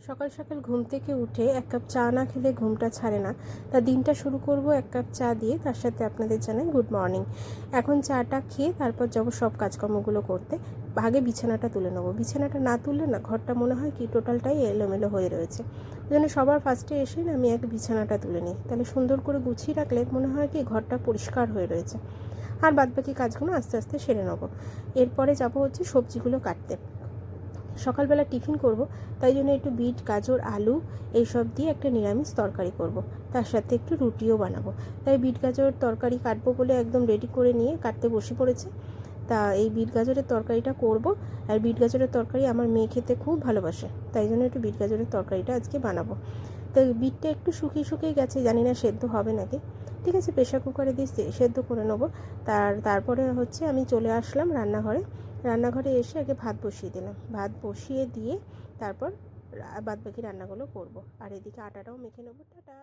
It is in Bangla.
সকাল সকাল ঘুম থেকে উঠে এক কাপ চা না খেলে ঘুমটা ছাড়ে না। তা দিনটা শুরু করব এক কাপ চা দিয়ে, তার সাথে আপনাদের জানাই গুড মর্নিং। এখন চাটা খেয়ে তারপর যাবো সব কাজকর্মগুলো করতে। আগে বিছানাটা তুলে নেবো। বিছানাটা না তুললে না ঘরটা মনে হয় কি টোটালটাই এলোমেলো হয়ে রয়েছে। ওই জন্য সবার ফার্স্টে এসে না আমি এক বিছানাটা তুলে নিই, তাহলে সুন্দর করে গুছিয়ে রাখলে মনে হয় কি ঘরটা পরিষ্কার হয়ে রয়েছে। আর বাদবাকি কাজগুলো আস্তে আস্তে সেরে নেবো। এরপরে যাবো হচ্ছে সবজিগুলো কাটতে। সকালবেলা টিফিন করব, তাই জন্য একটু বিট, গাজর, আলু এইসব দিয়ে একটা নিরামিষ তরকারি করব। তার সাথে একটু রুটিও বানাবো। তাই বিট গাজর তরকারি কাটবো বলে একদম রেডি করে নিয়ে কাটতে বসে পড়েছে। তা এই বিট গাজরের তরকারিটা করব। আর বিট গাজরের তরকারি আমার মেয়ে খেতে খুব ভালোবাসে, তাই জন্য একটু বিট গাজরের তরকারিটা আজকে বানাবো। তো বিটটা একটু শুকিয়ে শুকিয়ে গেছে, জানি না সেদ্ধ হবে নাকি। ঠিক আছে, প্রেশার কুকারে দিয়ে সেদ্ধ করে নেবো। তারপরে হচ্ছে আমি চলে আসলাম রান্নাঘরে এসে আগে ভাত বসিয়ে দিলাম। ভাত বসিয়ে দিয়ে তারপর বাদবাকি রান্নাগুলো করব। আর এদিকে আটাটাও মেখে নেবো। টাটা।